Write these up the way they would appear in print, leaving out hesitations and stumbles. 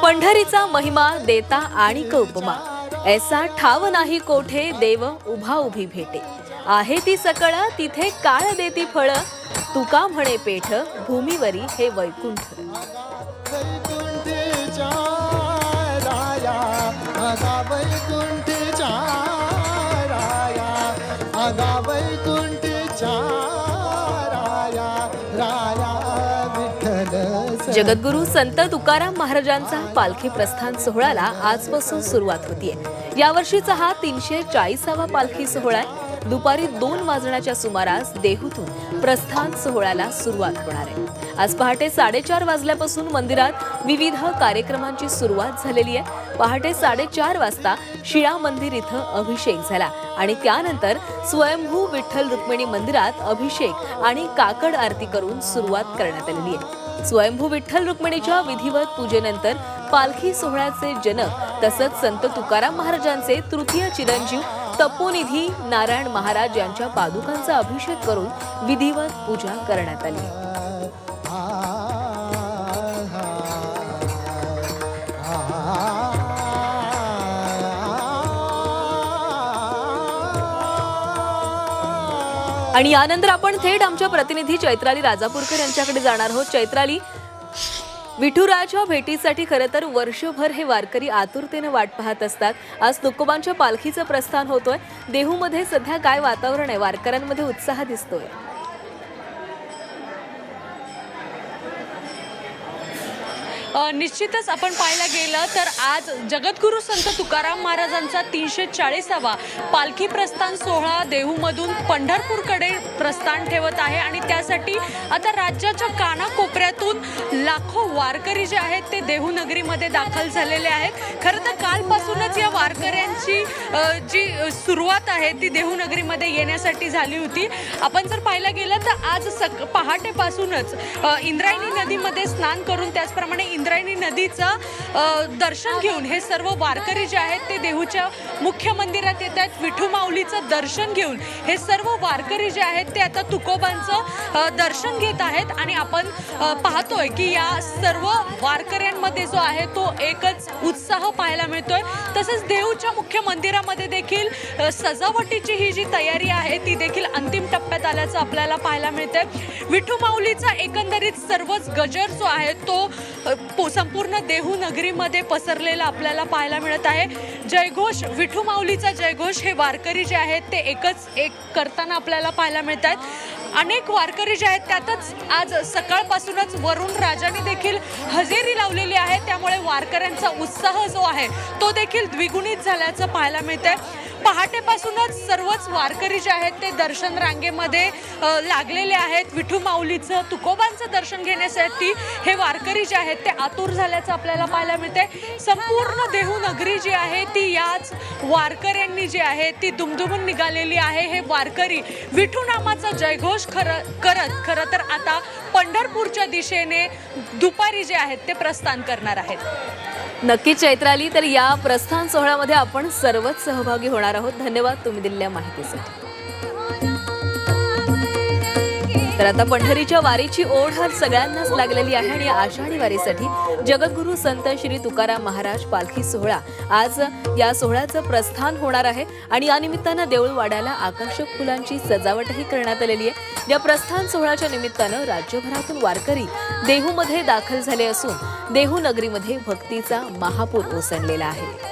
पंढरीचा महिमा देता आणिक उपमा, ऐसा ठाव नाही कोठे देव उभा उभी भेटे. आहे ती सकळ तिथे काळ देती फळ, तुका म्हणे पेठ भूमीवरी हे वैकुंठ. जगद्गुरु संत तुकाराम महाराजांचा पालखी प्रस्थान सोहळ्याला आजपासून सुरुवात होतीये. यावर्षीचा हा 340वा पालखी सोहळा आहे. दुपारी 2 वाजण्याच्या सुमारास देहूतून प्रस्थान सोहळ्याला सुरुवात होणार आहे. आज पहाटे 4:30 वाजल्यापासून मंदिरात विविध कार्यक्रमांची सुरुवात झालेली आहे. पहाटे 4:30 वाजता शिळा मंदिर इथं अभिषेक झाला आणि त्यानंतर स्वयंभू विठ्ठल रुक्मिणी मंदिरात अभिषेक आणि काकड आरती करून सुरुवात करण्यात आलेली आहे. स्वयंभू विठ्ठल रुक्मिणीच्या विधिवत पूजेनंतर पालखी सोहळ्याचे जनक तसंच संत तुकाराम महाराजांचे तृतीय चिरंजीव तपोनिधी नारायण महाराज यांच्या पादुकांचा अभिषेक करून विधिवत पूजा करण्यात आली. आणि यानंतर आपण थेट आमच्या प्रतिनिधी चैत्राली राजापूरकर यांच्याकडे जाणार आहोत. चैत्राली, विठुरायाच्या भेटीसाठी खरं तर वर्षभर हे वारकरी आतुरतेने वाट पाहत असतात. आज तुकोबांच्या पालखीचं प्रस्थान होतोय. देहूमध्ये सध्या काय वातावरण आहे? वारकऱ्यांमध्ये उत्साह दिसतोय. निश्चितच आपण पाहायला गेलं तर आज जगद्गुरु संत तुकाराम महाराजांचा 340वा पालखी प्रस्थान सोहळा देहूमधून पंढरपूरकडे प्रस्थान ठेवत आहे आणि त्यासाठी आता राज्याच्या कानाकोपऱ्यातून लाखो वारकरी जे आहेत ते देहू नगरीमध्ये दाखल झालेले आहेत. खरं तर कालपासूनच या वारकऱ्यांची जी सुरुवात आहे ती देहू नगरीमध्ये येण्यासाठी झाली होती. आपण जर पाहायला गेलं तर आज पहाटेपासूनच इंद्रायणी नदीमध्ये स्नान करून त्याचप्रमाणे इंद्रायणी नदीचं दर्शन घेऊन हे सर्व वारकरी जे आहेत ते देहूच्या मुख्य मंदिरात येत आहेत. विठू माऊलीचं दर्शन घेऊन हे सर्व वारकरी जे आहेत ते आता तुकोबांचं दर्शन घेत आहेत आणि आपण पाहतोय की या सर्व वारकऱ्यांमध्ये जो आहे तो एकच उत्साह पाहायला मिळतोय. तसंच देहूच्या मुख्य मंदिरामध्ये देखील सजावटीची ही जी तयारी आहे ती देखील अंतिम टप्प्यात आल्याचं आपल्याला पाहायला मिळतंय. विठू माऊलीचा एकंदरीत सर्वच गजर जो आहे तो संपूर्ण देहू नगरीमध्ये पसरलेला आपल्याला पाहायला मिळत आहे. जयघोष, विठू माऊलीचा जयघोष हे वारकरी जे आहेत ते एक करताना आपल्याला पाहायला मिळत आहेत. अनेक वारकरी जे आहेत त्यातच आज सकाळपासूनच वरुण राजाने देखील हजेरी लावलेली आहे. त्यामुळे वारकऱ्यांचा उत्साह जो आहे तो देखील द्विगुणित झाल्याचं पाहायला मिळतंय. पहाटेपासूनच सर्वच वारकरी जे आहेत ते दर्शन रांगेमध्ये लागलेले आहेत. विठू माऊलीचं तुकोबांचं दर्शन घेण्यासाठी हे वारकरी जे आहेत ते आतुर झाल्याचं आपल्याला पाहायला मिळते. संपूर्ण देहू नगरी जी आहे ती याच वारकऱ्यांनी जी आहे ती दुमदुमून निघालेली आहे. हे वारकरी विठू नामाचा जयघोष खरं तर आता पंढरपूरच्या दिशेने दुपारी जे आहेत ते प्रस्थान करणार आहेत. नक्की चैत्राली, तर या प्रस्थान सोहळ्यामध्ये आपण सर्वच सहभागी होणार आहोत. धन्यवाद तुम्ही दिलेल्या माहितीसाठी. तर आता पंढरीच्या वारीची ओढ सगळ्यांनाच लागलेली आहे आणि आषाढी वारीसाठी जगद्गुरु संत श्री तुकाराम महाराज पालखी सोहळा आज या सोहळ्याचं प्रस्थान होणार आहे आणि या निमित्तानं देऊळवाड्याला आकर्षक फुलांची सजावटही करण्यात आलेली आहे. या प्रस्थान सोहळ्याच्या निमित्तानं राज्यभरातून वारकरी देहूमध्ये दाखल झाले असून देहू नगरीमध्ये भक्तीचा महापूर ओसरलेला आहे.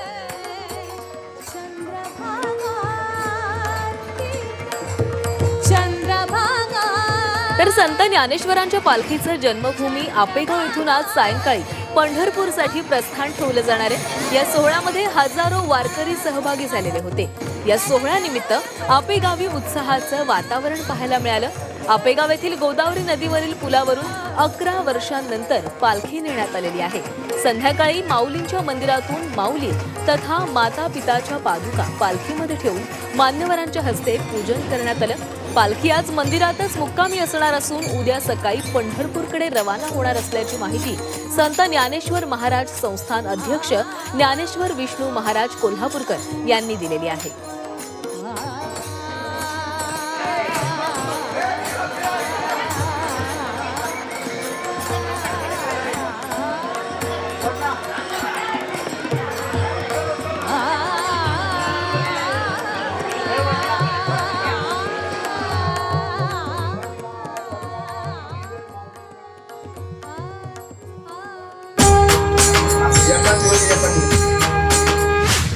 तर संत ज्ञानेश्वरांच्या पालखीचं जन्मभूमी आपेगाव इथून आज सायंकाळी पंढरपूरसाठी प्रस्थान ठेवलं जाणार आहे. या सोहळ्यामध्ये हजारो वारकरी सहभागी झालेले होते. या सोहळ्यानिमित्त आपेगावी उत्साहाचं वातावरण पाहायला मिळालं. आपेगाव येथील गोदावरी नदीवरील पुलावरून 11 वर्षांनंतर पालखी नेण्यात आलेली आहे. संध्याकाळी माऊलींच्या मंदिरातून माऊली तथा माता पिताच्या पादुका पालखीमध्ये ठेवून मान्यवरांच्या हस्ते पूजन करण्यात आलं. पालखी आज मंदिरातच मुक्कामी असणार असून उद्या सकाळी पंढरपूरकडे रवाना होणार असल्याची माहिती संत ज्ञानेश्वर महाराज संस्थान अध्यक्ष ज्ञानेश्वर विष्णू महाराज कोल्हापूरकर यांनी दिलेली आहे.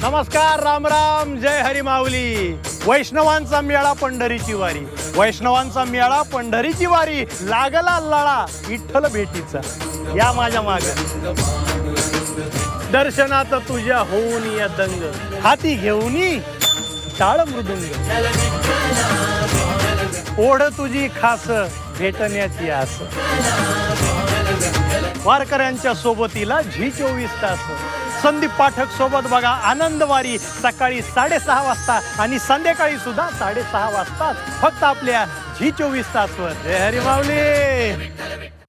नमस्कार, राम राम, जय हरी माऊली. वैष्णवांचा मेळा पंढरीची वारी, वैष्णवांचा मेळा पंढरीची वारी, लागला लळा विठ्ठल भेटीचा. या माझ्या माग दर्शनात तुझ्या होऊन या दंग, हाती घेऊनी टाळ मृदुंग, ओढ तुझी खास भेटण्याची आस. वारकऱ्यांच्या सोबतीला झी 24 तास. संदीप पाठक सोबत बघा आनंदवारी सकाळी 6:30 वाजता आणि संध्याकाळी सुद्धा 6:30 वाजता फक्त आपल्या झी 24 तासवर. जय हरी माऊली.